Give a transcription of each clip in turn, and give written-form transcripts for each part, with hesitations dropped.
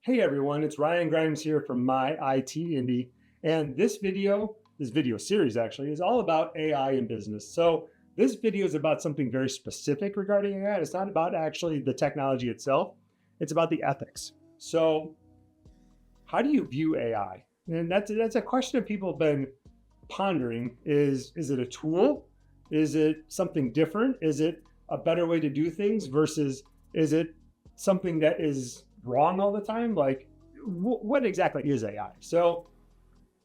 Hey everyone, it's Ryan Grimes here from My IT Indie, and this video series actually, is all about AI in business. So this video is about something very specific regarding AI. It's not about actually the technology itself, it's about the ethics. So how do you view AI? And that's a question that people have been pondering. Is it a tool? Is it something different? Is it a better way to do things versus is it something that is wrong all the time? Like, what exactly is AI? So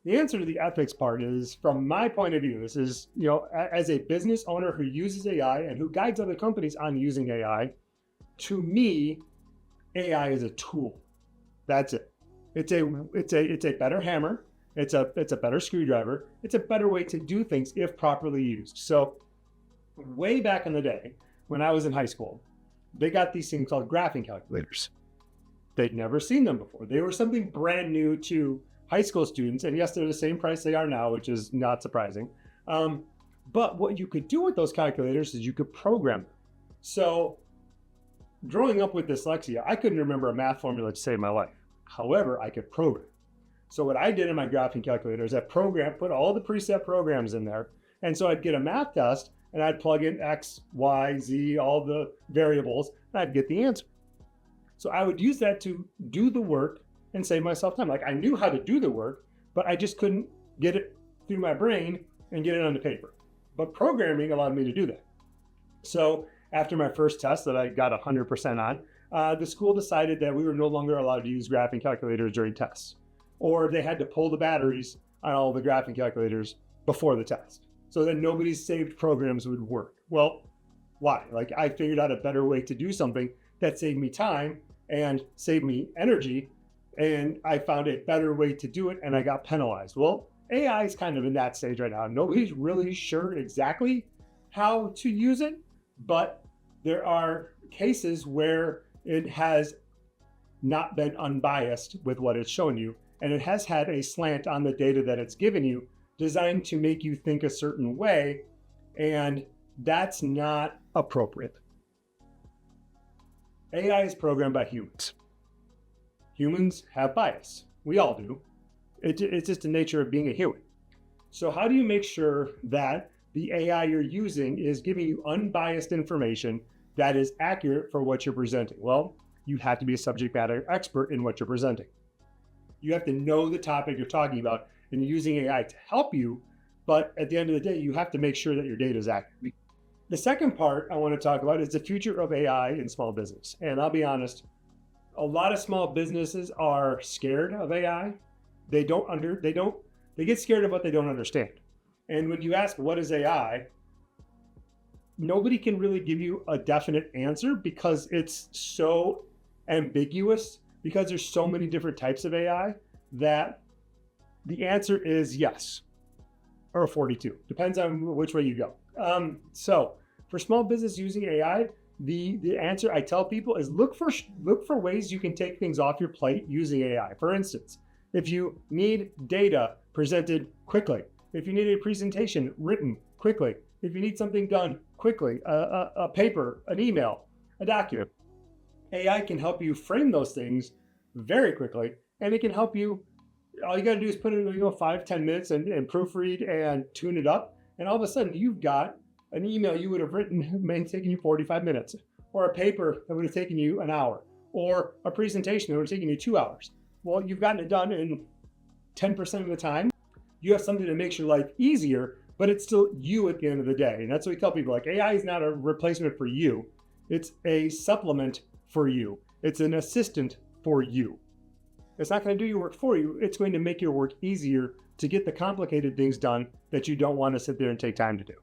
the answer to the ethics part is, from my point of view, this is, as a business owner who uses AI and who guides other companies on using AI, to me, AI is a tool. That's it. It's a better hammer. It's a better screwdriver. It's a better way to do things if properly used. So way back in the day, when I was in high school, they got these things called graphing calculators. They'd never seen them before. They were something brand new to high school students. And yes, they're the same price they are now, which is not surprising. But what you could do with those calculators is you could program them. So growing up with dyslexia, I couldn't remember a math formula to save my life. However, I could program. So what I did in my graphing calculator is I put all the preset programs in there. And so I'd get a math test and I'd plug in X, Y, Z, all the variables, and I'd get the answer. So I would use that to do the work and save myself time. Like, I knew how to do the work, but I just couldn't get it through my brain and get it on the paper. But programming allowed me to do that. So after my first test that I got 100% on, the school decided that we were no longer allowed to use graphing calculators during tests, or they had to pull the batteries on all the graphing calculators before the test, so that nobody's saved programs would work. Well, why? Like, I figured out a better way to do something that saved me time and saved me energy, and I found a better way to do it, and I got penalized. Well, AI is kind of in that stage right now. Nobody's really sure exactly how to use it, but there are cases where it has not been unbiased with what it's shown you, and it has had a slant on the data that it's given you, designed to make you think a certain way, and that's not appropriate. AI is programmed by humans. Humans have bias. We all do. It's just the nature of being a human. So how do you make sure that the AI you're using is giving you unbiased information that is accurate for what you're presenting? Well, you have to be a subject matter expert in what you're presenting. You have to know the topic you're talking about, and you're using AI to help you, but at the end of the day, you have to make sure that your data is accurate. The second part I want to talk about is the future of AI in small business. And I'll be honest, a lot of small businesses are scared of AI. They get scared of what they don't understand. And when you ask, what is AI? Nobody can really give you a definite answer because it's so ambiguous, because there's so many different types of AI, that the answer is yes, or 42. Depends on which way you go. So for small business using AI, the answer I tell people is look for ways you can take things off your plate using AI. For instance, if you need data presented quickly, if you need a presentation written quickly, if you need something done quickly, a paper, an email, a document, AI can help you frame those things very quickly, and it can help you. All you got to do is put in 5-10 minutes and proofread and tune it up, and all of a sudden you've got an email you would have written may taken you 45 minutes, or a paper that would have taken you an hour, or a presentation that would have taken you 2 hours. Well, you've gotten it done in 10% of the time. You have something that makes your life easier, but it's still you at the end of the day. And that's what we tell people, like, AI is not a replacement for you. It's a supplement for you. It's an assistant for you. It's not going to do your work for you. It's going to make your work easier to get the complicated things done that you don't want to sit there and take time to do.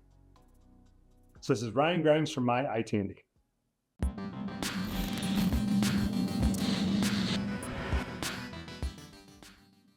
So this is Ryan Grimes from My IT Indie.